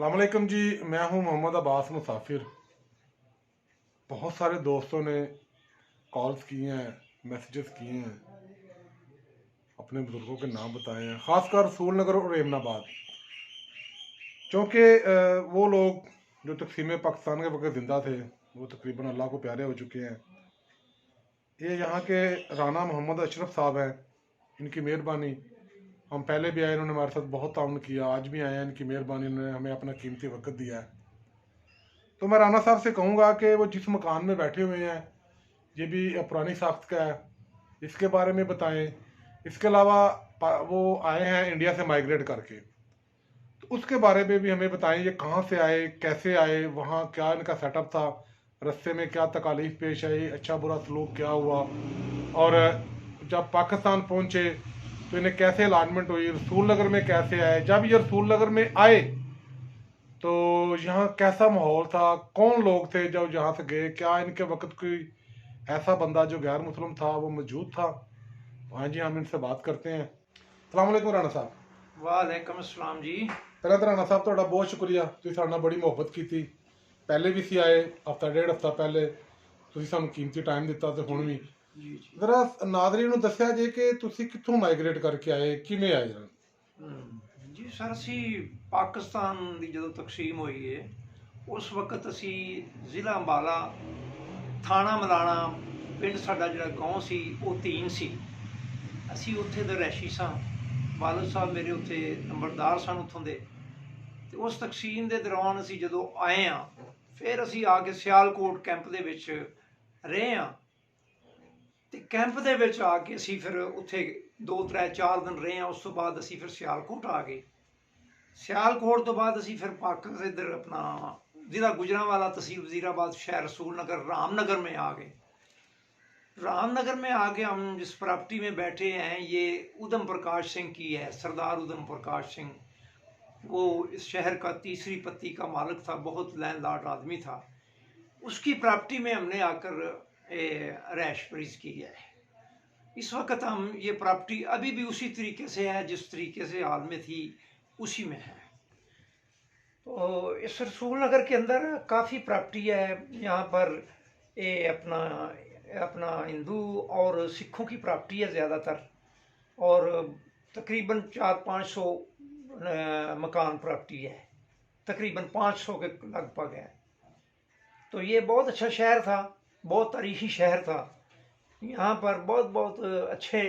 अस्सलाम वालेकुम जी। मैं हूं मोहम्मद अब्बास मुसाफिर। बहुत सारे दोस्तों ने कॉल्स किए हैं, मैसेजेस किए हैं, अपने बुजुर्गों के नाम बताए हैं, ख़ासकर रसूल नगर और एमनाबाद। क्योंकि वो लोग जो तकसीम पाकिस्तान के वक्त ज़िंदा थे वो तकरीबन अल्लाह को प्यारे हो चुके हैं। ये यहाँ के राना मोहम्मद अशरफ साहब हैं, इनकी मेहरबानी। हम पहले भी आए, इन्होंने हमारे साथ बहुत ताउन किया, आज भी आए हैं, इनकी मेहरबानी, इन्होंने हमें अपना कीमती वक्त दिया है। तो मैं राना साहब से कहूँगा कि वो जिस मकान में बैठे हुए हैं ये भी पुरानी साख्त का है, इसके बारे में बताएं। इसके अलावा वो आए हैं इंडिया से माइग्रेट करके, तो उसके बारे में भी हमें बताएं। ये कहाँ से आए, कैसे आए, वहाँ क्या इनका सेटअप था, रास्ते में क्या तकालीफ पेश आई, अच्छा बुरा सलूक क्या हुआ, और जब पाकिस्तान पहुँचे तो इन्हें कैसे अलाटमेंट हुई, रसूल नगर में कैसे आए, जब ये रसूल नगर में आए तो यहाँ कैसा माहौल था, कौन लोग थे जब यहाँ से गए, क्या इनके वक्त कोई ऐसा बंदा जो गैर मुस्लिम था वो मौजूद था। हाँ जी, हम इनसे बात करते हैं। अस्सलाम वालेकुम राणा साहब। वालेकुम अस्सलाम जी। ਪਹਿਲਾਂ ਤਾਂ ਰਾਣਾ ਸਾਹਿਬ ਤੁਹਾਡਾ ਬਹੁਤ ਸ਼ੁਕਰੀਆ, ਤੁਸੀਂ ਸਾਡੇ ਨਾਲ ਬੜੀ ਮੁਹੱਬਤ ਕੀਤੀ। ਪਹਿਲੇ ਵੀ ਸੀ ਆਏ, ਹਫਤਾ ਡੇਢ ਹਫਤਾ ਪਹਿਲੇ ਤੁਸੀਂ ਸਾਨੂੰ ਕੀਮਤੀ ਟਾਈਮ ਦਿੱਤਾ ਤੇ ਹੁਣ ਵੀ। ਜੀ ਜੀ। ਜ਼ਰਾ ਨਾਜ਼ਰੀਨ ਨੂੰ ਦੱਸਿਆ ਜੇ ਕਿ ਤੁਸੀਂ ਕਿੱਥੋਂ ਮਾਈਗ੍ਰੇਟ ਕਰਕੇ ਆਏ, ਕਿਵੇਂ ਆਏ ਜਰਾ। ਜੀ ਸਰ, ਅਸੀਂ ਪਾਕਿਸਤਾਨ ਦੀ ਜਦੋਂ ਤਕਸੀਮ ਹੋਈ ਹੈ ਉਸ ਵਕਤ ਅਸੀਂ ਜ਼ਿਲ੍ਹਾ ਅੰਬਾਲਾ, ਥਾਣਾ ਮਲਾਣਾ, ਪਿੰਡ ਸਾਡਾ ਜਿਹੜਾ ਗਾঁव ਸੀ ਉਹ ਤੀਨ ਸੀ। ਅਸੀਂ ਉੱਥੇ ਦੇ ਰਹਿਸ਼ੀ ਸਾਂ। ਵਾਲਦ ਸਾਹਿਬ ਮੇਰੇ ਉੱਥੇ ਨੰਬਰਦਾਰ ਸਨ ਉੱਥੋਂ ਦੇ। ਤੇ ਉਸ ਤਕਸੀਮ ਦੇ ਦੌਰਾਨ ਅਸੀਂ ਜਦੋਂ ਆਏ ਹਾਂ, ਫਿਰ ਅਸੀਂ ਆ ਕੇ ਸਿਆਲਕੋਟ ਕੈਂਪ ਦੇ ਵਿੱਚ ਰਹੇ ਹਾਂ। ਤੇ ਕੈਂਪ ਦੇ ਵਿੱਚ ਆ ਕੇ ਅਸੀਂ ਫਿਰ ਉੱਥੇ 2 3 4 ਦਿਨ ਰਹੇ ਹਾਂ। ਉਸ ਤੋਂ ਬਾਅਦ ਅਸੀਂ ਫਿਰ ਸਿਆਲਕੋਟ ਆ ਗਏ। ਸਿਆਲਕੋਟ ਤੋਂ ਬਾਅਦ ਅਸੀਂ ਫਿਰ पाक इधर अपना जिला गुजरांवाला, तहसील वजीराबाद, शहर रसूल नगर, रामनगर में आ गए। रामनगर में आके हम जिस प्रॉपर्टी में बैठे हैं ये उधम प्रकाश सिंह की है, सरदार उधम प्रकाश सिंह। वो इस शहर का तीसरी पत्ती का मालिक था, बहुत लैंडलॉर्ड आदमी था। उसकी प्रॉपर्टी में हमने आकर रैश परीज की है। इस वक्त हम ये प्रॉपर्टी अभी भी उसी तरीके से है जिस तरीके से हाल में थी, उसी में है। तो इस रसूल नगर के अंदर काफ़ी प्रॉपर्टी है। यहाँ पर ये अपना अपना हिंदू और सिखों की प्रॉपर्टी है ज़्यादातर, और तकरीबन 400-500 मकान प्रॉपर्टी है, तकरीबन 500 के लगभग है। तो ये बहुत अच्छा शहर था, बहुत तारीखी शहर था। यहाँ पर बहुत बहुत अच्छे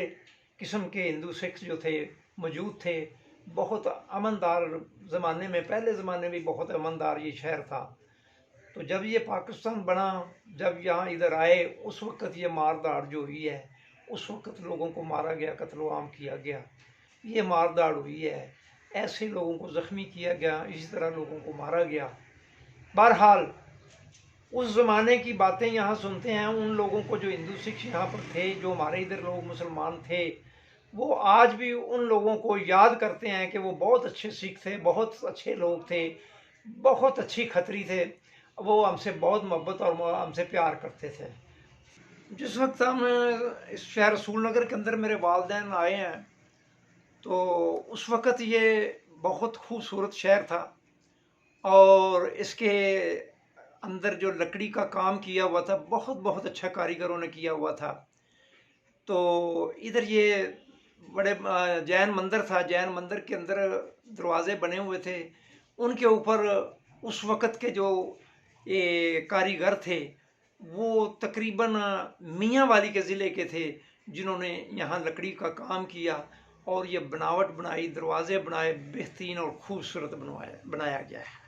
किस्म के हिंदू सिख जो थे मौजूद थे। बहुत अमनदार ज़माने में, पहले ज़माने में बहुत अमनदार ये शहर था। तो जब ये पाकिस्तान बना, जब यहाँ इधर आए, उस वक़्त ये मार दाड़ जो हुई है, उस वक़्त लोगों को मारा गया, कत्ल आम किया गया, ये मार दाड़ हुई है, ऐसे लोगों को ज़ख्मी किया गया, इसी तरह लोगों को मारा गया। बहरहाल उस ज़माने की बातें यहाँ सुनते हैं। उन लोगों को जो हिंदू सिख यहाँ पर थे, जो हमारे इधर लोग मुसलमान थे, वो आज भी उन लोगों को याद करते हैं कि वो बहुत अच्छे सिख थे, बहुत अच्छे लोग थे, बहुत अच्छी खतरी थे। वो हमसे बहुत मोहब्बत और हमसे प्यार करते थे। जिस वक्त हम इस शहर रसूल नगर के अंदर मेरे वालिदैन आए हैं, तो उस वक़्त ये बहुत खूबसूरत शहर था, और इसके अंदर जो लकड़ी का काम किया हुआ था बहुत बहुत अच्छा कारीगरों ने किया हुआ था। तो इधर ये बड़े जैन मंदिर था, जैन मंदिर के अंदर दरवाजे बने हुए थे। उनके ऊपर उस वक़्त के जो ये कारीगर थे वो तकरीबन मियाँ वाली के ज़िले के थे, जिन्होंने यहाँ लकड़ी का काम किया और ये बनावट बनाई, दरवाजे बनाए, बेहतरीन और खूबसूरत बनाया गया है।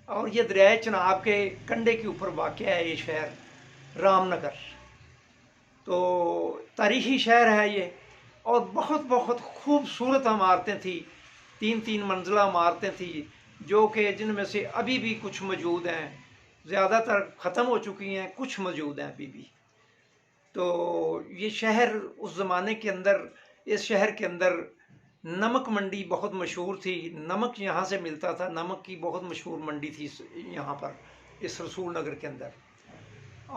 और ये दरिया चनाब के कंढे के ऊपर वाक़ है ये शहर रामनगर। तो तारीख़ी शहर है ये, और बहुत बहुत खूबसूरत इमारतें थी, 3-3 मंजिला इमारतें थी, जो कि जिनमें से अभी भी कुछ मौजूद हैं। ज़्यादातर ख़त्म हो चुकी हैं, कुछ मौजूद हैं अभी भी। तो ये शहर उस ज़माने के अंदर, इस शहर के अंदर नमक मंडी बहुत मशहूर थी। नमक यहाँ से मिलता था, नमक की बहुत मशहूर मंडी थी यहाँ पर इस रसूल नगर के अंदर।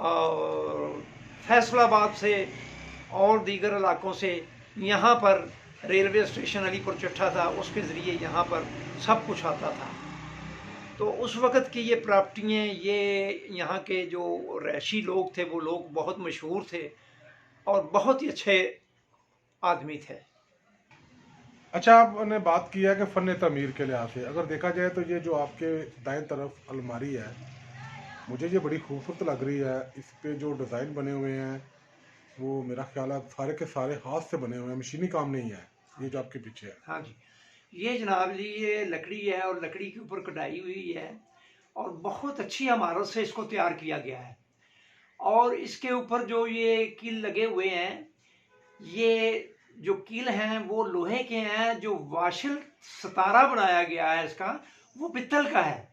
और फैसलाबाद से और दीगर इलाकों से यहाँ पर रेलवे स्टेशन अलीपुर चट्ठा था, उसके ज़रिए यहाँ पर सब कुछ आता था। तो उस वक़्त की ये प्रॉपर्टियाँ, ये यहाँ के जो रहायशी लोग थे वो लोग बहुत मशहूर थे और बहुत ही अच्छे आदमी थे। अच्छा, आपने बात किया कि फ़न तमीर के लिहाज से अगर देखा जाए तो ये जो आपके दाएं तरफ अलमारी है, मुझे ये बड़ी खूबसूरत लग रही है। इस पे जो डिज़ाइन बने हुए हैं वो मेरा ख्याल है सारे के सारे हाथ से बने हुए हैं, मशीनी काम नहीं है ये जो आपके पीछे है। हाँ जी, ये जनाब जी ये लकड़ी है और लकड़ी के ऊपर कढ़ाई हुई है और बहुत अच्छी इमारत से इसको तैयार किया गया है। और इसके ऊपर जो ये कील लगे हुए हैं, ये जो कील हैं वो लोहे के हैं। जो वाशल सितारा बनाया गया है इसका, वो पित्तल का है।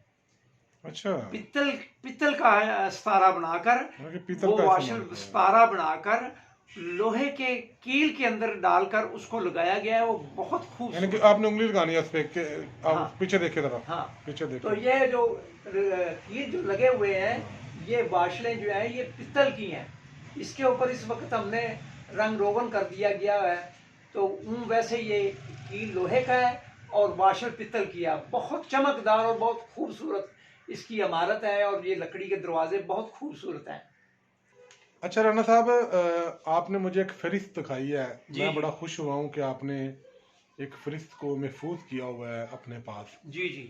अच्छा, पित्तल पित्तल का सितारा बनाकर, मतलब कि पीतल वो का वाशल इस्तेमाल किया है। सितारा बनाकर लोहे के कील के अंदर डालकर उसको लगाया गया है। वो बहुत यानी कि खूबसूरत। आपने उंगली लगानी है इस पे कि आप हाँ पीछे देखे जरा, हाँ। पीछे तो देखे। ये जो कील जो लगे हुए हैं, ये वाशलें जो हैं ये पित्तल की हैं। इसके ऊपर इस वक्त हमने रंग रोगन कर दिया गया है। तो वैसे ये कील लोहे का है और वाशल पित्तल की है। बहुत चमकदार और बहुत खूबसूरत इसकी इमारत है और ये लकड़ी के दरवाजे बहुत खूबसूरत हैं। अच्छा राना साहब, आपने मुझे एक फहरिस्त दिखाई है। जी मैं जी बड़ा खुश हुआ हूँ कि आपने एक फहरिस्त को महफूज किया हुआ है अपने पास। जी जी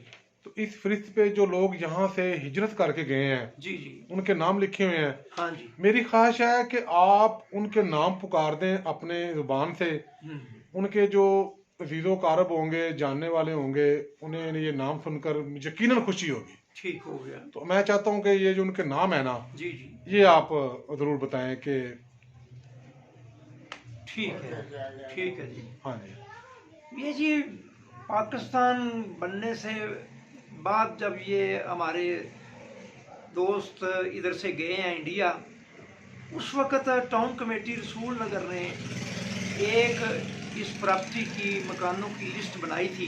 तो इस फहरिस्त पे जो लोग यहाँ से हिजरत करके गए हैं जी जी। उनके नाम लिखे हुए हैं। हाँ जी। मेरी ख्वाहिश है कि आप उनके नाम पुकार दें अपने जुबान से। उनके जो अजीज़ो कारब होंगे, जानने वाले होंगे, उन्हें ये नाम सुनकर यकीनन खुशी होगी। ठीक हो गया। तो मैं चाहता हूँ कि ये जो उनके नाम है ना, जी जी। ये आप ज़रूर बताएं कि। ठीक है, ठीक है जी। हाँ जी। ये जी पाकिस्तान बनने से बाद जब ये हमारे दोस्त इधर से गए हैं इंडिया, उस वक़्त टाउन कमेटी रसूल नगर ने एक इस प्रॉपर्टी की मकानों की लिस्ट बनाई थी,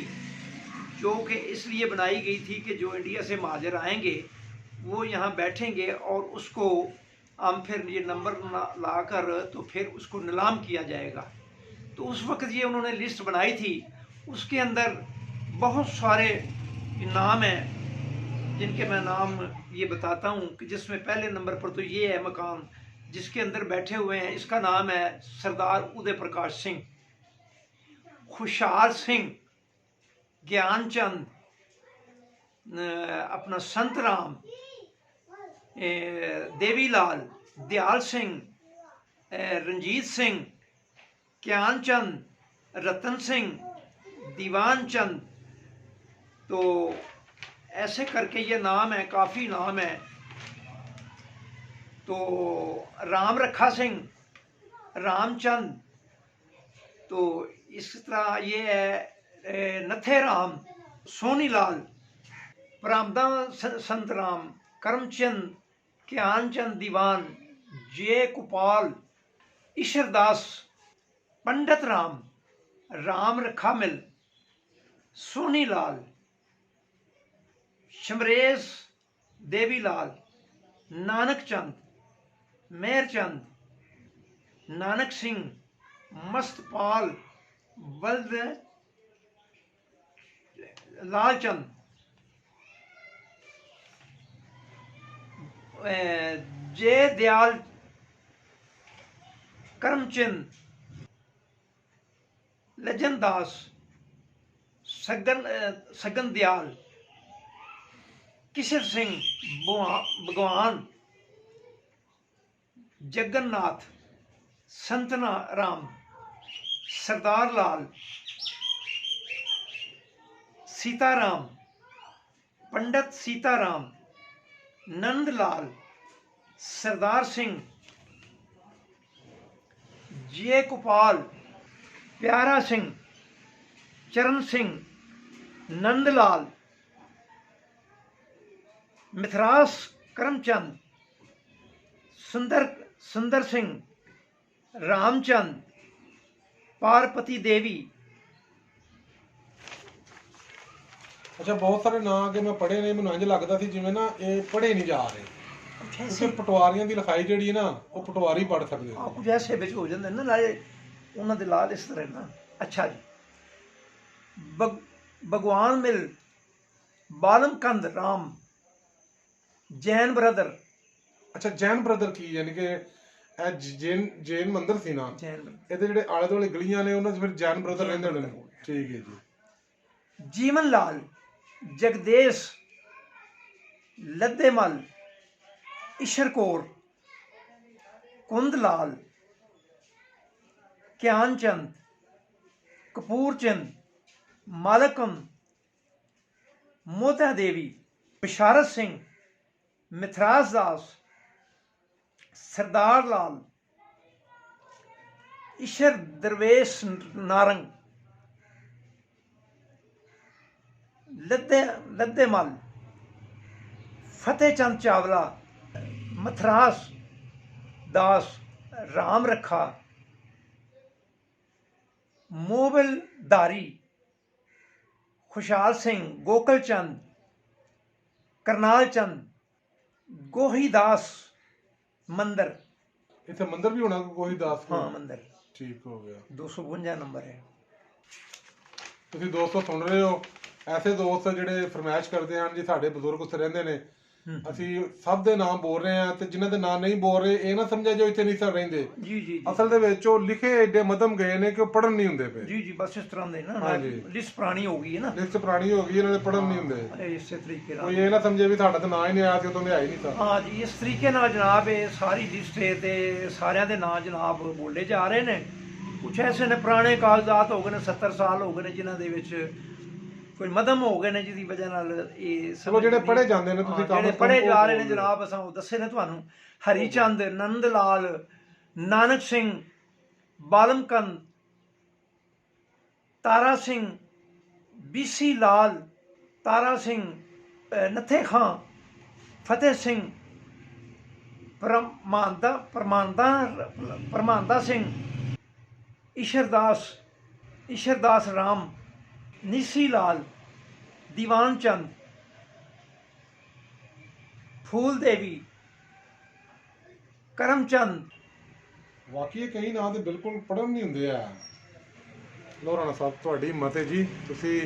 जो कि इसलिए बनाई गई थी कि जो इंडिया से महाजर आएंगे वो यहाँ बैठेंगे और उसको हम फिर ये नंबर लाकर तो फिर उसको नीलाम किया जाएगा। तो उस वक्त ये उन्होंने लिस्ट बनाई थी। उसके अंदर बहुत सारे नाम हैं जिनके मैं नाम ये बताता हूँ कि जिसमें पहले नंबर पर तो ये है मकान जिसके अंदर बैठे हुए हैं। इसका नाम है सरदार उदय प्रकाश सिंह, खुशहाल सिंह, ज्ञानचंद, अपना संत राम, देवीलाल, दयाल सिंह, रंजीत सिंह, ज्ञानचंद, रतन सिंह, दीवान चंद। तो ऐसे करके ये नाम है, काफ़ी नाम है। तो राम रखा सिंह, रामचंद, तो इस तरह ये है नथे राम, सोनी लाल, परामदा संत राम, करमचंद, ज्ञानचंद दीवान, जे कुपाल, ईश्वरदास, पंडित राम, राम रखामिल, सोनी लाल, शमरेज देवीलाल, नानक चंद, मेहरचंद, नानक सिंह, मस्तपाल, बल्द लालचंद, जय दयाल, करमचंद, लजन दास, सगन दयाल, किशोर सिंह भगवान, जगन्नाथ, संतना राम, सरदार लाल, सीताराम, पंडित सीताराम, नंदलाल, सरदार सिंह, जय कुपाल, प्यारा सिंह, चरण सिंह, नंदलाल, मिथरास करमचंद, सुंदर सिंह, रामचंद, पार्वती देवी। अच्छा, बहुत सारे ਨਾਂ अगे मैं पढ़े ने, ਮੈਨੂੰ ਇੰਜ ਲੱਗਦਾ ਸੀ ਜਿਵੇਂ ਨਾ ਇਹ ਪੜ੍ਹੇ ਨਹੀਂ ਜਾ ਰਹੇ, ਕਿਉਂਕਿ ਪਟਵਾਰੀਆਂ ਦੀ ਲਿਖਾਈ ਜਿਹੜੀ ਹੈ ਨਾ ਉਹ ਪਟਵਾਰੀ ਪੜ੍ਹ ਸਕਦੇ ਆ ਨੇ। ਕੁਝ ਐਸੇ ਵਿੱਚ ਹੋ ਜਾਂਦੇ ਨਾ ਨਾਲੇ ਉਹਨਾਂ ਦੇ ਲਾਲ ਇਸ ਤਰ੍ਹਾਂ ਨਾ। ਅੱਛਾ ਜੀ, ਭਗਵਾਨ ਮਿਲ, ਬਾਲਮਕੰਦ ਰਾਮ, ਜੈਨ ਬ੍ਰਦਰ। ਅੱਛਾ, ਜੈਨ ਬ੍ਰਦਰ ਕੀ ਯਾਨੀ ਕਿ ਇਹ ਜੈਨ ਮੰਦਿਰ ਸੀ ਨਾ, ਜੈਨ brother। ਇਹਦੇ ਜਿਹੜੇ ਆਲੇ ਦੁਆਲੇ ਗਲੀਆਂ ਨੇ ਉਹਨਾਂ 'ਚ ਫਿਰ ਜੈਨ ਬ੍ਰਦਰ ਰਹਿੰਦੇ ਹੋਣੇ ਨੇ। brother ਹੋ ਗਿਆ। ਠੀਕ ਹੈ ਜੀ। ਜੀਵਨ ਲਾਲ, ਜਗਦੇਸ਼, ਲੱਦੇਮਲ, ਈਸ਼ਰ ਕੌਰ, ਕੁੰਦ ਲਾਲ, ਗਿਆਨ ਚੰਦ, ਕਪੂਰ ਚੰਦ, ਮਾਲਕਮ, ਮੋਤਾ ਦੇਵੀ, ਬਿਸ਼ਾਰਤ ਸਿੰਘ, ਮਿਥਰਾਜ ਦਾਸ, ਸਰਦਾਰ ਲਾਲ, ਈਸ਼ਰ ਦਰਵੇਸ਼ ਨਾਰੰਗ, ਲੱਦੇਮਲ, ਫਤਿਹ ਚੰਦ ਚਾਵਲਾ, ਮਥਰਾਸ ਦਾਸ, ਰਾਮ ਰੱਖਾ, ਮੋਬਿਲ ਧਾਰੀ, ਖੁਸ਼ਹਾਲ ਸਿੰਘ, ਗੋਕਲ ਚੰਦ, ਕਰਨਾਲ ਚੰਦ, ਗੋਹੀ ਦਾਸ ਮੰਦਰ। ਇੱਥੇ ਮੰਦਿਰ ਵੀ ਹੋਣਾ ਕੋਈ ਦਾਸ ਕੋਲ? ਹਾਂ ਮੰਦਰ। ਠੀਕ ਹੋ ਗਿਆ। 252 ਨੰਬਰ ਹੈ। ਤੁਸੀਂ ਦੋਸਤੋ ਸੁਣ ਰਹੇ ਹੋ, ਐਸੇ ਦੋਸਤ ਜਿਹੜੇ ਫਰਮਾਇਸ਼ ਕਰਦੇ ਹਨ ਜੀ ਸਾਡੇ ਬਜ਼ੁਰਗ ਉੱਥੇ ਰਹਿੰਦੇ ਨੇ, ਅਸੀਂ ਸਭ ਦੇ ਨਾਮ ਬੋਲ ਰਹੇ ਹਾਂ, ਤੇ ਜਿਨ੍ਹਾਂ ਦੇ ਨਾਮ ਨਹੀਂ ਬੋਲ ਰਹੇ ਇਹ ਨਾ ਸਮਝਿਆ ਜੋ ਇੱਥੇ ਨਹੀਂ ਸਰ ਰਹਿੰਦੇ। ਜੀ ਜੀ ਅਸਲ ਦੇ ਵਿੱਚ ਉਹ ਲਿਖੇ ਏਡੇ ਮਦਮ ਗਏ ਨੇ ਕਿ ਉਹ ਪੜਨ ਨਹੀਂ ਹੁੰਦੇ ਪਏ। ਜੀ ਜੀ, ਬਸ ਇਸ ਤਰ੍ਹਾਂ ਦੇ ਨਾ, ਹਾਂਜੀ। ਲਿਸਟ ਪੁਰਾਣੀ ਹੋ ਗਈ ਹੈ ਨਾ, ਲਿਸਟ ਪੁਰਾਣੀ ਹੋ ਗਈ, ਇਹਨਾਂ ਦੇ ਪੜਨ ਨਹੀਂ ਹੁੰਦੇ। ਇਸੇ ਤਰੀਕੇ ਨਾਲ। ਕੋਈ ਇਹ ਨਾ ਸਮਝੇ ਵੀ ਸਾਡਾ ਤਾਂ ਨਾਂ ਹੀ ਨਹੀਂ ਆਇਆ ਸੀ, ਉਦੋਂ ਦੇ ਆਏ ਨਹੀਂ ਸਰ। ਹਾਂ ਜੀ, ਇਸ ਤਰੀਕੇ ਨਾਲ ਜਨਾਬ ਇਹ ਸਾਰੀ ਲਿਸਟ ਤੇ ਸਾਰਿਆਂ ਦੇ ਨਾਂ ਜਨਾਬ ਬੋਲੇ ਜਾ ਰਹੇ ਨੇ। ਕੁਛ ਐਸੇ ਨੇ ਪੁਰਾਣੇ ਕਾਗਜ਼ਾਤ ਹੋ ਗਏ ਨੇ, 70 ਸਾਲ ਹੋ ਗਏ ਨੇ, ਜਿਨ੍ਹਾਂ ਦੇ ਵਿੱਚ ਕੋਈ ਮਦਮ ਹੋ ਗਏ ਨੇ, ਜਿਹਦੀ ਵਜ੍ਹਾ ਨਾਲ ਇਹ ਚਲੋ ਜਿਹੜੇ ਪੜ੍ਹੇ ਜਾਂਦੇ ਨੇ ਤੁਸੀਂ ਜਿਹੜੇ ਪੜ੍ਹੇ ਜਾ ਰਹੇ ਨੇ ਜਨਾਬ, ਅਸਾਂ ਉਹ ਦੱਸੇ ਨੇ ਤੁਹਾਨੂੰ। ਹਰੀ ਚੰਦ, ਨੰਦ ਲਾਲ, ਨਾਨਕ ਸਿੰਘ, ਬਾਲਮਕੰਦ, ਤਾਰਾ ਸਿੰਘ, ਬੀਸੀ ਲਾਲ, ਤਾਰਾ ਸਿੰਘ, ਨੱਥੇ ਖਾਂ, ਫਤਿਹ ਸਿੰਘ, ਪਰਮਾਨਦਾ ਸਿੰਘ, ਈਸ਼ਰਦਾਸ ਰਾਮ, ਨਿਸੀ ਲਾਲ, ਦੀਵਾਨ ਚੰਦ, ਫੂਲ ਦੇਵੀ, ਕਰਮ ਚੰਦ। ਵਾਕਈ ਕਈ ਨਾਂ ਤੇ ਬਿਲਕੁਲ ਪੜਨ ਨਹੀਂ ਹੁੰਦੇ ਆ। ਲੋ ਰਾਣਾ ਸਾਹਿਬ, ਤੁਹਾਡੀ ਹਿੰਮਤ ਹੈ ਜੀ, ਤੁਸੀਂ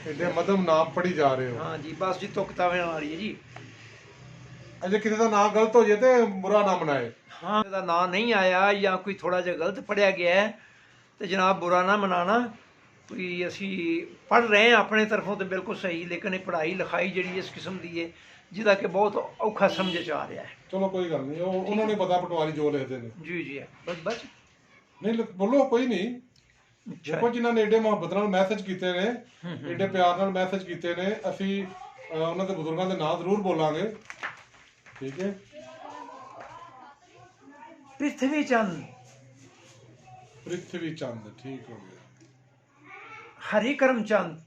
ਏਡੇ ਮਦਮ ਨਾਮ ਪੜੀ ਜਾ ਰਹੇ ਹੋ। ਹਾਂ ਜੀ, ਬਸ ਜੀ ਤੁਕਤਾਵੇਂ ਆ ਰਹੀ ਹੈ ਜੀ। ਅਜੇ ਕਿਸੇ ਦਾ ਨਾਮ ਗਲਤ ਹੋ ਜੇ ਤੇ ਬੁਰਾ ਨਾ ਮਨਾਏ। ਹਾਂ, ਇਹਦਾ ਨਾਂ ਨਹੀਂ ਆਇਆ ਜਾਂ ਕੋਈ ਥੋੜਾ ਜਿਹਾ ਗਲਤ ਪੜਿਆ ਗਿਆ ਹੈ ਤੇ ਜਨਾਬ ਬੁਰਾ ਨਾ ਮਨਾਣਾ। ਕੋਈ ਅਸੀਂ ਪੜ੍ਹ ਰਹੇ ਹਾਂ ਆਪਣੇ ਤਰਫੋਂ ਤੇ ਬਿਲਕੁਲ ਸਹੀ, ਲੇਕਿਨ ਇਹ ਪੜ੍ਹਾਈ ਲਿਖਾਈ ਜਿਹੜੀ ਇਸ ਕਿਸਮ ਦੀ ਹੈ ਜਿਹਦਾ ਕਿ ਬਹੁਤ ਔਖਾ ਸਮਝ ਚ ਆ ਰਿਹਾ ਹੈ। ਚਲੋ ਕੋਈ ਗੱਲ ਨਹੀਂ, ਉਹ ਉਹਨਾਂ ਨੂੰ ਪਤਾ ਪਟਵਾਰੀ ਜੋ ਲਿਖਦੇ ਨੇ। ਜੀ ਜੀ, ਬਸ ਨਹੀਂ ਬੋਲੋ, ਕੋਈ ਨਹੀਂ। ਦੇਖੋ ਜਿਨ੍ਹਾਂ ਨੇ ਏਡੇ ਮੁਹੱਬਤ ਨਾਲ ਮੈਸੇਜ ਕੀਤੇ ਨੇ, ਏਡੇ ਪਿਆਰ ਨਾਲ ਮੈਸੇਜ ਕੀਤੇ ਨੇ, ਅਸੀਂ ਉਹਨਾਂ ਦੇ ਬਜ਼ੁਰਗਾਂ ਦੇ ਨਾਂ ਜ਼ਰੂਰ ਬੋਲਾਂਗੇ। ਠੀਕ ਹੈ। ਪ੍ਰਿਥਵੀ ਚੰਦ, ਪ੍ਰਿਥਵੀ ਚੰਦ, ਠੀਕ ਹੋ ਗਿਆ। ਹਰੀ ਕਰਮ ਚੰਦ,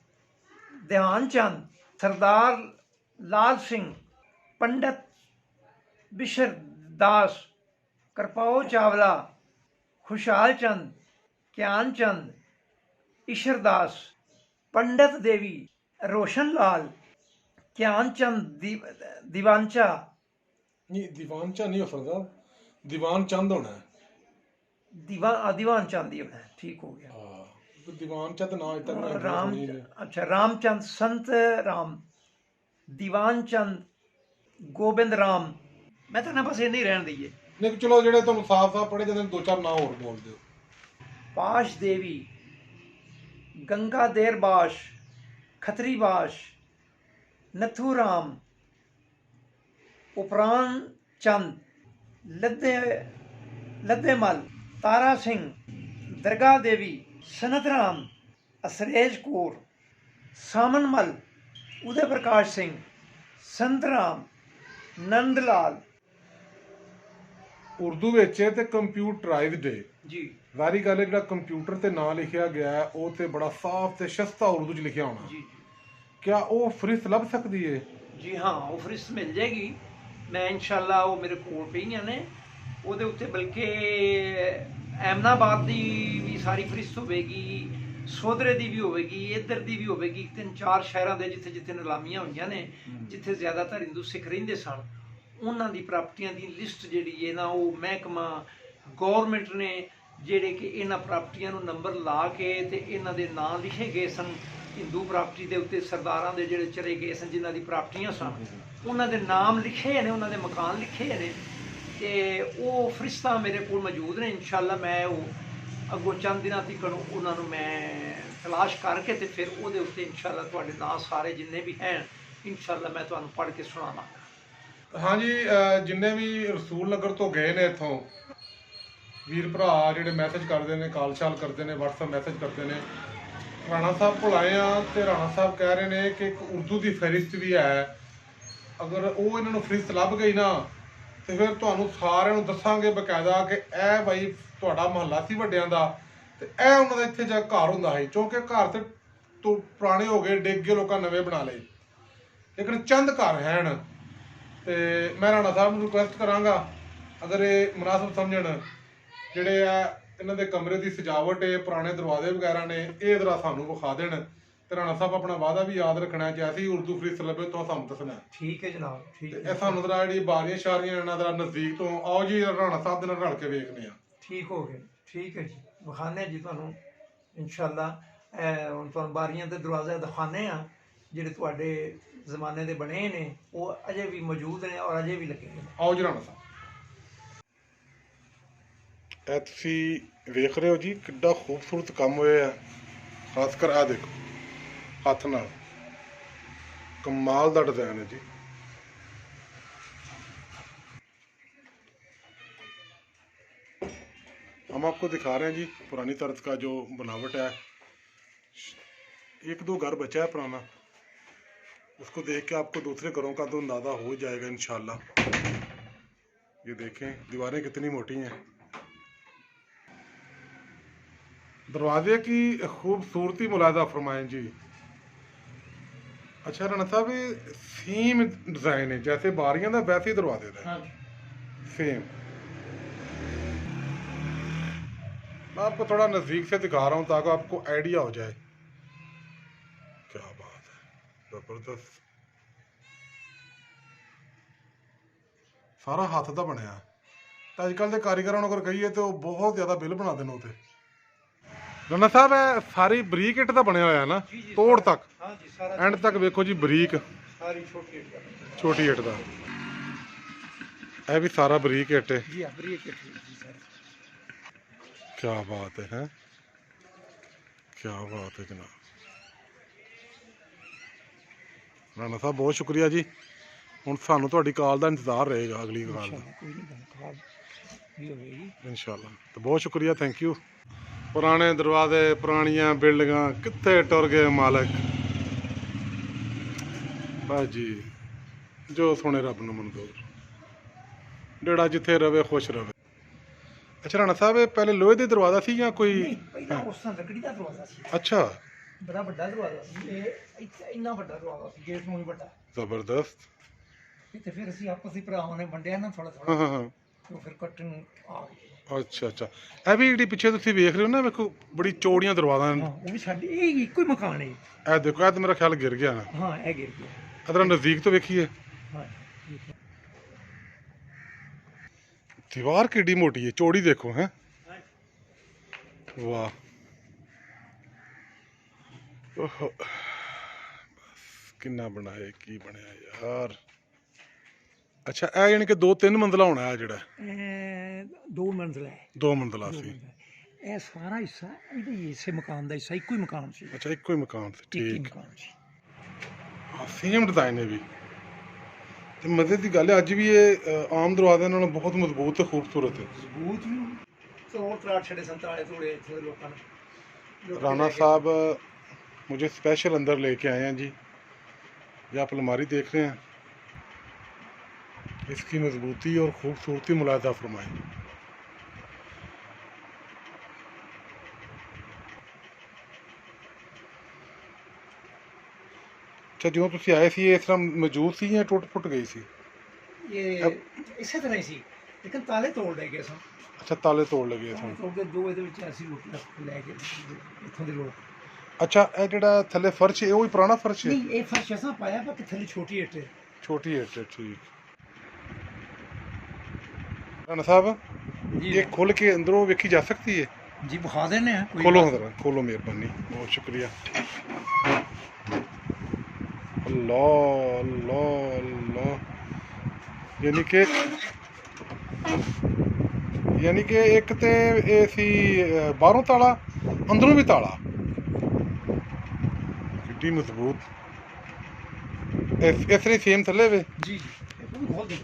ਧਿਆਨ ਚੰਦ, ਸਰਦਾਰ ਲਾਲ ਸਿੰਘ, ਪੰਡਤ ਬਿਸ਼ਰ ਦਾਸ, ਕਰਪਾਓ ਚਾਵਲਾ, ਖੁਸ਼ਹਾਲ ਚੰਦ, ਗਿਆਨ ਚੰਦ, ਈਸ਼ਰ ਦਾਸ, ਪੰਡਤ ਦੇਵੀ, ਰੋਸ਼ਨ ਲਾਲ, ਗਿਆਨ ਚੰਦ, ਦੀਵਾਨਚਾ। ਨਹੀਂ, ਦੀਵਾਨਚਾ ਨਹੀਂ ਹੋ ਸਕਦਾ, ਦੀਵਾਨ ਚੰਦ ਹੋਣਾ ਹੈ। ਦੀਵਾਨ ਚੰਦ ਹੀ ਹੋਣਾ, ਠੀਕ ਹੋ ਗਿਆ। ਹਾਂ, ਦੀਵਾਨ ਚੰਦ ਨਾਂ ਅਜੇ ਤੱਕ ਮੈਂ ਰਾਮ, ਸੁਣੀ ਨਹੀਂ। ਅੱਛਾ, ਰਾਮਚੰਦ, ਸੰਤ ਰਾਮ, ਦੀਵਾਨ ਚੰਦ, ਗੋਬਿੰਦ ਰਾਮ। ਮੈਂ ਤਾਂ ਨਾ ਬਸ ਇੰਨੇ ਹੀ ਰਹਿਣ ਦਈਏ। ਨਹੀਂ ਚਲੋ, ਜਿਹੜੇ ਤੁਹਾਨੂੰ ਸਾਫ਼ ਪੜ੍ਹੇ ਜਾਂਦੇ ਨੇ ਦੋ ਚਾਰ ਨਾਂ ਹੋਰ ਬੋਲ ਦਿਓ। ਪਾਸ਼ ਦੇਵੀ, ਗੰਗਾ ਦੇਰ ਬਾਸ਼, ਖਤਰੀ ਬਾਸ਼, ਨਥੂ ਰਾਮ, ਉਪਰਾਨ ਚੰਦ, ਲੱਦੇਮਲ, ਤਾਰਾ ਸਿੰਘ, ਦਰਗਾਹ ਦੇਵੀ, ਸਨਤ ਰਾਮ, ਅਸਰੇਜ ਕੌਰ, ਸਾਮਨਮਲ, ਉਦੇ ਪ੍ਰਕਾਸ਼ ਸਿੰਘ, ਸੰਤ ਰਾਮ, ਨੰਦ ਲਾਲ। ਉਰਦੂ ਵਿੱਚ ਹੈ ਤੇ ਕੰਪਿਊਟਰਾਈਜ਼ਡ ਹੈ ਜੀ। ਵਾਰੀ ਗੱਲ ਹੈ, ਜਿਹੜਾ ਕੰਪਿਊਟਰ ਤੇ ਨਾਂ ਲਿਖਿਆ ਗਿਆ ਹੈ, ਉਹ ਤੇ ਬੜਾ ਸਾਫ਼ ਤੇ ਸ਼ਸਤਾ ਉਰਦੂ 'ਚ ਲਿਖਿਆ ਹੋਣਾ। ਜੀ ਕਿਆ ਉਹ ਫਰਿस्त ਲੱਭ ਸਕਦੀ ਹੈ? ਜੀ ਹਾਂ, ਉਹ ਫਰਿस्त ਮਿਲ ਜਾਏਗੀ। ਮੈਂ ਇਨਸ਼ਾਅੱਲਾ, ਉਹ ਮੇਰੇ ਕੋਲ ਪਈਆਂ ਨੇ, ਉਹਦੇ ਉੱਤੇ ਬਲਕਿ ਐਮਨਾਬਾਦ ਦੀ ਵੀ ਸਾਰੀ ਫਰਿस्त ਹੋਵੇਗੀ, ਸੋਧਰੇ ਦੀ ਵੀ ਹੋਵੇਗੀ, ਇੱਧਰ ਦੀ ਵੀ ਹੋਵੇਗੀ। 3-4 ਸ਼ਹਿਰਾਂ ਦੇ ਜਿੱਥੇ ਜਿੱਥੇ ਨਿਲਾਮੀਆਂ ਹੋਈਆਂ ਨੇ, ਜਿੱਥੇ ਜ਼ਿਆਦਾਤਰ ਹਿੰਦੂ ਸਿੱਖ ਰਹਿੰਦੇ ਸਨ, ਉਹਨਾਂ ਦੀ ਪ੍ਰਾਪਤੀਆਂ ਦੀ ਲਿਸਟ ਜਿਹੜੀ ਹੈ ਨਾ, ਉਹ ਮਹਿਕਮਾ ਗੌਰਮੈਂਟ ਨੇ ਜਿਹੜੇ ਕਿ ਇਹਨਾਂ ਪ੍ਰਾਪਤੀਆਂ ਨੂੰ ਨੰਬਰ ਲਾ ਕੇ ਤੇ ਇਹਨਾਂ ਦੇ ਨਾਂ ਲਿਖੇ ਗਏ ਸਨ ਹਿੰਦੂ ਪ੍ਰਾਪਰਟੀ ਦੇ ਉੱਤੇ ਸਰਦਾਰਾਂ ਦੇ ਜਿਹੜੇ ਚਲੇ ਗਏ ਸਨ, ਜਿਨ੍ਹਾਂ ਦੀ ਪ੍ਰਾਪਰਟੀਆਂ ਸਨ, ਉਹਨਾਂ ਦੇ ਨਾਮ ਲਿਖੇ ਨੇ, ਉਹਨਾਂ ਦੇ ਮਕਾਨ ਲਿਖੇ ਨੇ, ਤੇ ਉਹ ਫਰਿਸ਼ਤਾ ਮੇਰੇ ਕੋਲ ਮੌਜੂਦ ਨੇ। ਇਨਸ਼ਾਅੱਲਾ ਮੈਂ ਉਹ ਅੱਗੋਂ ਚੰਦ ਦਿਨਾਂ ਤੱਕ ਉਹਨਾਂ ਨੂੰ ਮੈਂ ਤਲਾਸ਼ ਕਰਕੇ ਤੇ ਫਿਰ ਉਹਦੇ ਉੱਤੇ ਇਨਸ਼ਾਅੱਲਾ ਤੁਹਾਡੇ ਨਾਂ ਸਾਰੇ ਜਿੰਨੇ ਵੀ ਹਨ ਇਨਸ਼ਾਅੱਲਾ ਮੈਂ ਤੁਹਾਨੂੰ ਪੜ੍ਹ ਕੇ ਸੁਣਾਵਾਂਗਾ। ਹਾਂਜੀ, ਜਿੰਨੇ ਵੀ ਰਸੂਲ ਨਗਰ ਤੋਂ ਗਏ ਨੇ ਇੱਥੋਂ ਵੀਰ ਭਰਾ ਜਿਹੜੇ ਮੈਸੇਜ ਕਰਦੇ ਨੇ, ਕਾਲ ਸ਼ਾਲ ਕਰਦੇ ਨੇ, WhatsApp ਮੈਸੇਜ ਕਰਦੇ ਨੇ, ਰਾਣਾ ਸਾਹਿਬ ਕੋਲ ਆਏ ਆ ਤੇ ਰਾਣਾ ਸਾਹਿਬ ਕਹਿ ਰਹੇ ਨੇ ਕਿ ਇੱਕ ਉਰਦੂ ਦੀ ਫਹਿਰਿਸਤ ਵੀ ਹੈ, ਅਗਰ ਉਹ ਇਹਨਾਂ ਨੂੰ ਫਹਿਰਿਸਤ ਲੱਭ ਗਈ ਨਾ ਤੇ ਫਿਰ ਤੁਹਾਨੂੰ ਸਾਰਿਆਂ ਨੂੰ ਦੱਸਾਂਗੇ ਬਕਾਇਦਾ ਕਿ ਇਹ ਬਾਈ ਤੁਹਾਡਾ ਮਹੱਲਾ ਸੀ ਵੱਡਿਆਂ ਦਾ ਤੇ ਇਹ ਉਹਨਾਂ ਦਾ ਇੱਥੇ ਜਾ ਘਰ ਹੁੰਦਾ ਸੀ, ਕਿਉਂਕਿ ਘਰ ਤੇ ਤੋਂ ਪੁਰਾਣੇ ਹੋ ਗਏ, ਡਿੱਗ ਗਏ, ਲੋਕਾਂ ਨਵੇਂ ਬਣਾ ਲਏ, ਲੇਕਿਨ ਚੰਦ ਘਰ ਹਨ। ਤੇ ਮੈਂ ਰਾਣਾ ਸਾਹਿਬ ਨੂੰ ਰਿਕੁਐਸਟ ਕਰਾਂਗਾ ਅਗਰ ਇਹ ਮੁਨਾਸਬ ਸਮਝਣ, ਜਿਹੜੇ ਆ ਇਹਨਾਂ ਦੇ ਕਮਰੇ ਦੀ ਸਜਾਵਟ ਹੈ, ਪੁਰਾਣੇ ਦਰਵਾਜ਼ੇ ਵਗੈਰਾ ਨੇ, ਇਹ ਜ਼ਰਾ ਸਾਨੂੰ ਵਿਖਾ ਦੇਣ। ਤੇ ਰਾਣਾ ਸਾਹਿਬ ਆਪਣਾ ਵਾਅਦਾ ਵੀ ਯਾਦ ਰੱਖਣਾ, ਜੈਸੀ ਉਰਦੂ ਫਰਿਸ਼ਤ ਲੱਭੇ ਤਾਂ ਸਾਨੂੰ ਦੱਸਣਾ। ਠੀਕ ਹੈ ਜਨਾਬ, ਠੀਕ ਤੇ ਹੈ। ਇਹ ਸਾਨੂੰ ਜ਼ਰਾ ਜਿਹੜੀ ਬਾਰੀਆਂ ਸ਼ਾਰੀਆਂ ਇਹਨਾਂ ਦਾ ਨਜ਼ਦੀਕ ਤੋਂ ਆਓ ਜੀ, ਰਾਣਾ ਸਾਹਿਬ ਦੇ ਨਾਲ ਰਲ ਕੇ ਵੇਖਦੇ ਆ। ਠੀਕ ਹੋ ਗਏ, ਠੀਕ ਹੈ ਜੀ, ਵਿਖਾਣੇ ਜੀ ਤੁਹਾਨੂੰ ਇਨਸ਼ਾਅੱਲਾ। ਹੁਣ ਤੁਹਾਨੂੰ ਬਾਰੀਆਂ ਤੇ ਦਰਵਾਜ਼ੇ ਦਿਖਾਣੇ ਆ ਜਿਹੜੇ ਤੁਹਾਡੇ ਜ਼ਮਾਨੇ ਦੇ ਬਣੇ ਨੇ, ਉਹ ਅਜੇ ਵੀ ਮੌਜੂਦ ਨੇ ਔਰ ਅਜੇ ਵੀ ਲੱਗੇ ਨੇ। ਆਓ ਜੀ ਰਾਣਾ ਸਾਹਿਬ, ਇਹ ਤੁਸੀਂ ਵੇਖ ਰਹੇ ਹੋ ਜੀ ਕਿੱਡਾ ਖੂਬਸੂਰਤ ਕੰਮ ਹੋਇਆ, ਖਾਸ ਕਰ ਆ ਦੇਖੋ ਹੱਥ ਨਾਲ कमाल का डिजाइन है जी। हम आपको दिखा रहे हैं जी पुरानी तर्ज का जो बनावट है। एक दो घर बचा है पुराना, उसको देख के आपको दूसरे घरों का तो अंदाज़ा हो जाएगा इंशाल्लाह। ये देखें दीवारें कितनी मोटी हैं, दरवाजे की खूबसूरती मुलाजा फरमाएं जी। अच्छा राणा साहब, ये सेम डिज़ाइन है जैसे बारियां का वैसे ही दरवाजे का सेम। मैं आपको थोड़ा नज़दीक से दिखा रहा हूँ ताकि आपको आइडिया हो जाए। क्या बात है, जबरदस्त। सारा हाथ का बनया तो अजकल के कारीगर अगर कहिए तो बहुत ज़्यादा बिल बना देने होते। राणा साहब है सारी बरीक इट का बनया हुआ है ना, तोड़ तक एंड तक वेखो जी बरीक छोटी इट का। यह भी सारा बरीक इट है। क्या बात है, क्या बात है जनाब। राणा साहब बहुत शुक्रिया जी। हुण सानू तुहाडी कॉल का इंतजार रहेगा, अगली कॉल का इंशाल्लाह। तो बहुत शुक्रिया, थैंक यू। पुराने दरवाजे पुरानियां बिल्डिंगां कित्थे टुर गए मालक। बस जी जो सुने रब नूं मंजूर, जेड़ा जिथे रवे खुश रवे। अच्छा राणा साहब पहले लोहे का दरवाजा सी या कोई? लकड़ी का दरवाजा सी। अच्छा, बड़ा बड़ा दरवाजा सी, इन्ना बड़ा दरवाजा सी, गेट नूं ही बड़ा। जबरदस्त। ते फिर असीं आपस विच भरावां ने वंडिया ना थोड़ा हाँ हाँ हाँ। तो फिर कट्टन आ गए। अच्छा अच्छा, ਇਹ ਵੀ ਜਿਹੜੀ ਪਿੱਛੇ ਤੁਸੀਂ ਵੇਖ ਰਹੇ ਹੋ ਨਾ, ਵੇਖੋ ਬੜੀ ਚੌੜੀਆਂ ਦਰਵਾਜ਼ਾ। हाँ वो भी साडी ਇੱਕੋ ਹੀ ਮਕਾਨ ਹੈ। ਇਹ ਦੇਖੋ, ਇਹ ਤਾਂ ਮੇਰਾ ਖਿਆਲ ਗਿਰ ਗਿਆ ਨਾ। हाँ ਇਹ गिर गया। ਅਦਰ ਨਜ਼ਦੀਕ ਤੋਂ ਵੇਖੀਏ हाँ दीवार किड्डी मोटी है, चौड़ी देखो है। वाह, ओहो, बस किन्ना बनाए की बनया यार। अच्छा ਇਹ यानी कि 2-3 मंजिला होना है जेड़ा? दो मंजिला है। 2 मंजिला सी। ਇਹ ਸਾਰਾ ਹਿੱਸਾ ਇਹਦੇ ਇਸੇ ਮਕਾਨ ਦਾ ਹਿੱਸਾ, ਇੱਕੋ ਹੀ ਮਕਾਨ ਸੀ। अच्छा ਇੱਕੋ ਹੀ ਮਕਾਨ ਸੀ, ਇੱਕ ਹੀ ठीक। ਮਕਾਨ ਸੀ। सेम डिजाइन है भी। ਤੇ ਮਜ਼ੇ ਦੀ ਗੱਲ ਹੈ ਅੱਜ ਵੀ ਇਹ ਆਮ ਦਰਵਾਜ਼ਿਆਂ ਨਾਲੋਂ ਬਹੁਤ ਮਜ਼ਬੂਤ ਤੇ ਖੂਬਸੂਰਤ ਹੈ। ਮਜ਼ਬੂਤ ਵੀ ਤੋੜ ਤਰਾੜ ਛੜੇ ਸੰਤਰਾਲੇ ਤੋੜੇ ਇੱਥੇ ਦੇ ਲੋਕਾਂ ਨੇ। राणा साहब मुझे स्पेशल अंदर लेके आए हैं जी। ये आप अलमारी देख रहे हैं, इसकी मजबूती और खूबसूरती मुलाजा फरमाएं। अच्छा जो तुम आए सी इस तरह मौजूद सी या टुट फुट गई सी? ये ਇਸੇ ਤਰ੍ਹਾਂ ਹੀ ਸੀ, ਲੇਕਿਨ ਤਾਲੇ ਤੋੜ ਲੈ ਗਏ ਸਨ। अच्छा ताले तोड़ लगे सन। ਤੋੜ ਕੇ ਦੋ ਇਹਦੇ ਵਿੱਚ ਅਸੀਂ ਲੋਕ ਲੈ ਕੇ ਇੱਥੋਂ ਦੇ ਲੋਕ। अच्छा ਇਹ ਜਿਹੜਾ ਥੱਲੇ ਫਰਸ਼ ਹੈ ਉਹ ਹੀ ਪੁਰਾਣਾ ਫਰਸ਼ ਹੈ? ਨਹੀਂ ਇਹ ਫਰਸ਼ ਅਸਾਂ ਪਾਇਆ ਪਰ ਕਿ ਥੱਲੇ ਛੋਟੀ ਇੱਟ ਹੈ। छोटी है, ठीक। राणा साहब जी ये खोल के अंदरों वेखी जा सकती है? जी विखा देने हैं। खोलो जरा, खोलो, मेहरबानी, बहुत शुक्रिया। ਅੱਲਾ ਅੱਲਾ ਅੱਲਾ। ਯਾਨੀ ਕਿ ਇੱਕ ਤੇ ਇਹ ਸੀ ਬਾਹਰੋਂ ਤਾਲਾ, ਅੰਦਰੋਂ ਵੀ ਤਾਲਾ, ਕਿੱਡੀ ਮਜ਼ਬੂਤ। ਇਸ ਲਈ ਸੇਮ ਥੱਲੇ ਵੇ। ਜੀ ਇਹ ਤੂੰ ਖੋਲ ਦੇ।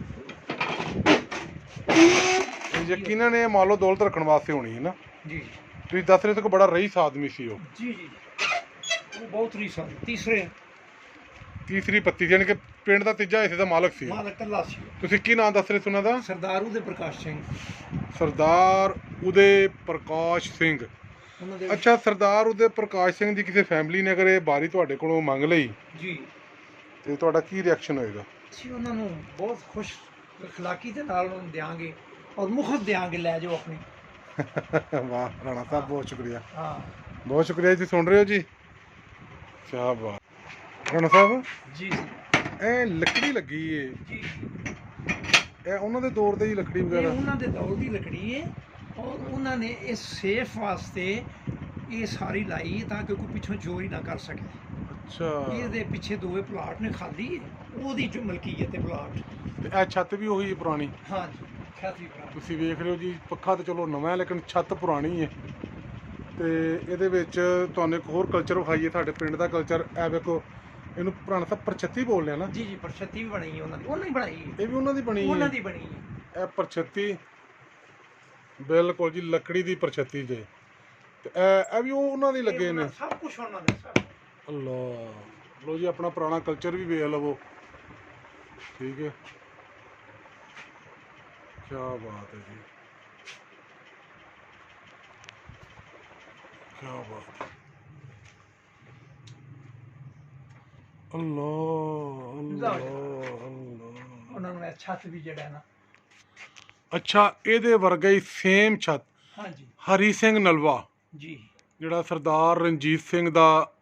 ਯਕੀਨਨ ਇਹ ਮੰਨ ਲਓ ਦੌਲਤ ਰੱਖਣ ਵਾਸਤੇ ਹੋਣੀ ਹੈ ਨਾ। ਜੀ ਤੁਸੀਂ ਦੱਸ ਰਹੇ ਸੀ ਕਿ ਬੜਾ ਰਈਸ ਆਦਮੀ ਸੀ ਉਹ। ਜੀ ਜੀ ਉਹ ਬਹੁਤ ਰੀਸਾਂ ਤੀਸਰੀ ਪੱਤੀ ਸੀ, ਯਾਨੀ ਕਿ ਪਿੰਡ ਦਾ ਤੀਜਾ ਹਿੱਸੇ ਦਾ ਮਾਲਕ ਸੀ। ਮਾਲਕ ਕੱਲਾ ਸੀ। ਤੁਸੀਂ ਕੀ ਨਾਮ ਦੱਸ ਰਹੇ ਸੀ ਉਹਨਾਂ ਦਾ? ਸਰਦਾਰ ਉਹਦੇ ਪ੍ਰਕਾਸ਼ ਸਿੰਘ। ਸਰਦਾਰ ਉਦੇ ਪ੍ਰਕਾਸ਼ ਸਿੰਘ। ਉਹਨਾਂ ਦੇ ਅੱਛਾ, ਸਰਦਾਰ ਉਦੇ ਪ੍ਰਕਾਸ਼ ਸਿੰਘ ਦੀ ਕਿਸੇ ਫੈਮਿਲੀ ਨੇ ਅਗਰ ਇਹ ਬਾਰੀ ਤੁਹਾਡੇ ਕੋਲੋਂ ਮੰਗ ਲਈ ਜੀ ਤੇ ਤੁਹਾਡਾ ਕੀ ਰਿਐਕਸ਼ਨ ਹੋਏਗਾ? ਅਸੀਂ ਉਹਨਾਂ ਨੂੰ ਬਹੁਤ ਖੁਸ਼ ਅਖਲਾਕੀ ਦੇ ਨਾਲ ਉਹਨੂੰ ਦਿਆਂਗੇ ਔਰ ਮੁਫਤ ਦਿਆਂਗੇ, ਲੈ ਜਾਓ ਆਪਣੀ। ਵਾਹ ਰਾਣਾ ਸਾਹਿਬ, ਬਹੁਤ ਸ਼ੁਕਰੀਆ, ਹਾਂ ਬਹੁਤ ਸ਼ੁਕਰੀਆ ਜੀ। ਸੁਣ ਰਹੇ ਹੋ ਜੀ? ਕਿਆ ਬਾਤ। ਰਾਣਾ ਸਾਹਿਬ, ਜੀ ਇਹ ਲੱਕੜੀ ਲੱਗੀ ਏ, ਜੀ ਇਹ ਉਹਨਾਂ ਦੇ ਦੌਰ ਦੀ ਲੱਕੜੀ ਇਹ ਵਗੈਰਾ? ਉਹਨਾਂ ਦੇ ਦੌਰ ਦੀ ਲੱਕੜੀ ਹੈ ਔਰ ਉਹਨਾਂ ਨੇ ਇਸ ਸੇਫ ਵਾਸਤੇ ਇਹ ਸਾਰੀ ਲਾਈ ਤਾਂ ਕਿ ਕੋਈ ਪਿੱਛੋਂ ਚੋਰੀ ਨਾ ਕਰ ਸਕੇ। ਅੱਛਾ, ਇਹਦੇ ਪਿੱਛੇ ਦੋਵੇਂ ਪਲਾਟ ਨੇ ਖਾਲੀ ਹੈ, ਉਹਦੀ ਜੋ ਮਲਕੀਅਤ ਹੈ ਪਲਾਟ। ਤੇ ਇਹ ਛੱਤ ਵੀ ਉਹੀ ਹੈ ਪੁਰਾਣੀ? ਹਾਂ ਜੀ ਖਾਤੀ ਪਲਾਟ। ਤੁਸੀਂ ਵੇਖ ਰਹੇ ਹੋ ਜੀ, ਪੱਖਾ ਤਾਂ ਚਲੋ ਨਵਾਂ ਹੈ ਲੇਕਿਨ ਛੱਤ ਪੁਰਾਣੀ ਹੈ। ਤੇ ਇਹਦੇ ਵਿੱਚ ਤੁਹਾਨੂੰ ਇੱਕ ਹੋਰ ਕਲਚਰ ਵਿਖਾਈਏ, ਸਾਡੇ ਪਿੰਡ ਦਾ ਕਲਚਰ। ਇਹ ਵੇਖੋ, ਇਹਨੂੰ ਪੁਰਾਣਾ ਤਾਂ ਪਰਛੱਤੀ ਬੋਲਦੇ ਆ ਨਾ? ਜੀ ਜੀ ਪਰਛੱਤੀ ਵੀ ਬਣੀ ਹੈ ਉਹਨਾਂ ਦੀ, ਉਹਨਾਂ ਹੀ ਬਣਾਈ ਹੈ। ਇਹ ਵੀ ਉਹਨਾਂ ਦੀ ਬਣੀ ਹੈ? ਉਹਨਾਂ ਦੀ ਬਣੀ ਹੈ। ਇਹ ਪਰਛੱਤੀ ਬਿਲਕੁਲ ਜੀ ਲੱਕੜੀ ਦੀ ਪਰਛੱਤੀ ਜੇ। ਤੇ ਇਹ ਵੀ ਉਹ ਉਹਨਾਂ ਦੇ ਲੱਗੇ ਨੇ? ਸਭ ਕੁਝ ਉਹਨਾਂ ਦਾ ਸਭ। ਅੱਲਾ, ਲੋ ਜੀ ਆਪਣਾ ਪੁਰਾਣਾ ਕਲਚਰ ਵੀ ਵੇਖ ਲਵੋ। ਠੀਕ ਹੈ, ਕੀ ਬਾਤ ਹੈ ਜੀ, ਕੀ ਬਾਤ ਹੈ। ਅੱਲਾ ਅੱਲਾ ਅੱਲਾ। ਉਹਨਾਂ ਨੂੰ ਇਹ ਛੱਤ ਵੀ ਜਿਹੜਾ ਹੈ ਨਾ। ਅੱਛਾ, ਇਹਦੇ ਵਰਗਾ ਹੀ ਸੇਮ ਛੱਤ ਹਾਂਜੀ ਹਰੀ ਸਿੰਘ ਨਲਵਾ, ਜੀ ਜਿਹੜਾ ਸਰਦਾਰ ਰਣਜੀਤ ਸਿੰਘ ਦਾ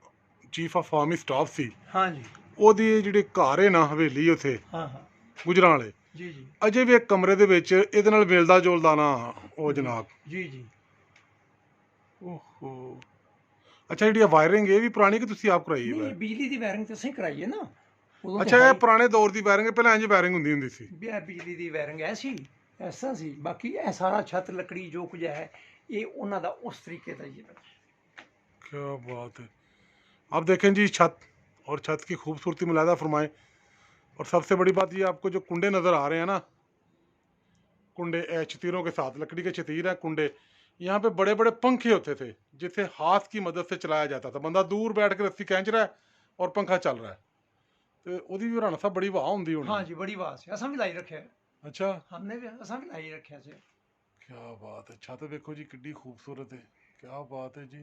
ਚੀਫ ਆਫ ਆਰਮੀ ਸਟਾਫ ਸੀ, ਹਾਂਜੀ ਉਹਦੀ ਜਿਹੜੀ ਘਰ ਹੈ ਨਾ ਹਵੇਲੀ ਉੱਥੇ ਹਾਂ ਹਾਂ ਗੁਜਰਾਂ ਵਾਲੇ, ਜੀ ਜੀ ਅਜੇ ਵੀ ਇੱਕ ਕਮਰੇ ਦੇ ਵਿੱਚ ਇਹਦੇ ਨਾਲ ਮਿਲਦਾ ਜੁਲਦਾ ਨਾ ਉਹ ਜਨਾਬ। ਜੀ ਜੀ ਓਹੋ, ਅੱਛਾ, ਜਿਹੜੀ ਵਾਇਰਿੰਗ ਇਹ ਵੀ ਪੁਰਾਣੀ ਕਿ ਤੁਸੀਂ ਆਪ ਕਰਾਈ ਨਹੀਂ, ਹੈ? ਇਹ ਬਿਜਲੀ ਦੀ ਵਾਇਰਿੰਗ ਤੇ ਅਸੀਂ ਕਰਾਈ ਹੈ ਨਾ। ਉਦੋਂ ਅੱਛਾ, ਇਹ ਪੁਰਾਣੇ ਦੌਰ ਦੀ ਵਾਇਰਿੰਗ, ਪਹਿਲਾਂ ਇੰਝ ਵਾਇਰਿੰਗ ਹੁੰਦੀ ਸੀ? ਇਹ ਬਿਜਲੀ ਦੀ ਵਾਇਰਿੰਗ ਐਸੀ ਐਸਾ ਸੀ। ਬਾਕੀ ਇਹ ਸਾਰਾ ਛੱਤ ਲੱਕੜੀ ਜੋ ਕੁਝ ਹੈ ये ਉਹਨਾਂ ਦਾ उस तरीके का ये बना। क्या बात है। आप देखें जी छत, और छत की खूबसूरती मुलायदा फरमाएं। और सबसे बड़ी बात ये, आपको जो कुंडे नज़र आ रहे हैं ना, कुंडे चतीरों के साथ, लकड़ी के चतीर हैं कुंडे, यहाँ पे बड़े बड़े पंखे होते थे जिसे हाथ की मदद से चलाया जाता था। बंदा दूर बैठ के रस्सी खींच रहा है और पंखा चल रहा है। तो ਉਹਦੀ ਵੀ ਰਾਣਾ ਸਾਹਿਬ ਬੜੀ ਵਾਹ ਹੁੰਦੀ ਹੋਣੀ? हाँ जी, बड़ी बात है, असा भी लाई रखे। अच्छा, हमने भी असा भी लाई रखे से। क्या बात है। छत देखो जी कितनी खूबसूरत है, क्या बात है जी,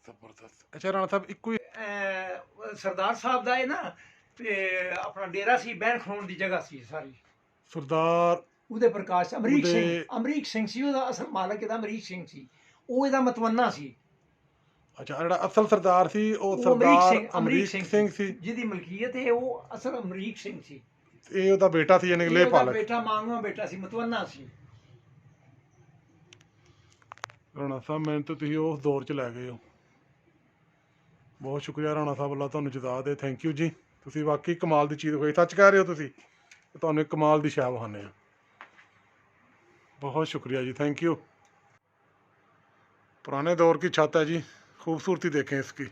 जबरदस्त। अच्छा राणा साहब, ਇੱਕੋ ਹੀ सरदार साहब ਦਾ ਹੈ ਨਾ ਤੇ ਆਪਣਾ ਡੇਰਾ ਸੀ, ਬਹਿਣ ਖਲੋਣ ਦੀ ਜਗ੍ਹਾ ਸੀ ਸਾਰੀ। ਸਰਦਾਰ ਉਹਦੇ ਪ੍ਰਕਾਸ਼ ਅਮਰੀਕ ਸਿੰਘ ਸੀ ਉਹਦਾ ਅਸਲ ਮਾਲਕ, ਇਹਦਾ ਅਮਰੀਕ ਸਿੰਘ ਸੀ, ਉਹ ਇਹਦਾ ਮਤਵੰਨਾ ਸੀ। ਅੱਛਾ, ਜਿਹੜਾ ਅਸਲ ਸਰਦਾਰ ਸੀ ਉਹ ਉਹ ਸਰਦਾਰ ਅਮਰੀਕ ਸਿੰਘ ਸੀ, ਜਿਹਦੀ ਮਲਕੀਅਤ ਹੈ ਉਹ ਅਸਲ ਅਮਰੀਕ ਸਿੰਘ ਸੀ। ਇਹ ਉਹਦਾ ਬੇਟਾ ਸੀ, ਯਾਨੀ ਲੇਹ ਪਾਲਕ। ਬੇਟਾ ਮੰਗਵਾ ਬੇਟਾ ਸੀ, ਮਤਵੰਨਾ ਸੀ। ਰਾਣਾ ਸਾਹਿਬ, ਮੈਨੂੰ ਤਾਂ ਤੁਸੀਂ ਉਸ ਦੌਰ 'ਚ ਲੈ ਗਏ ਹੋ। ਬਹੁਤ ਸ਼ੁਕਰੀਆ ਰਾਣਾ ਸਾਹਿਬ, ਅੱਲਾ ਤੁਹਾਨੂੰ ਜਜ਼ਾ ਦੇ। ਥੈਂਕ ਯੂ ਜੀ, ਤੁਸੀਂ ਵਾਕਈ ਕਮਾਲ ਦੀ ਚੀਜ਼ ਹੋਈ। ਸੱਚ ਕਹਿ ਰਹੇ ਹੋ ਤੁਸੀਂ, ਤੁਹਾਨੂੰ ਇੱਕ ਕਮਾਲ ਦੀ ਸ਼ੈ ਵਿਖਾਉਂਦੇ ਹਾਂ। बहुत शुक्रिया जी, थैंक यू। पुराने दौर की छत है जी, खूबसूरती देखें इसकी।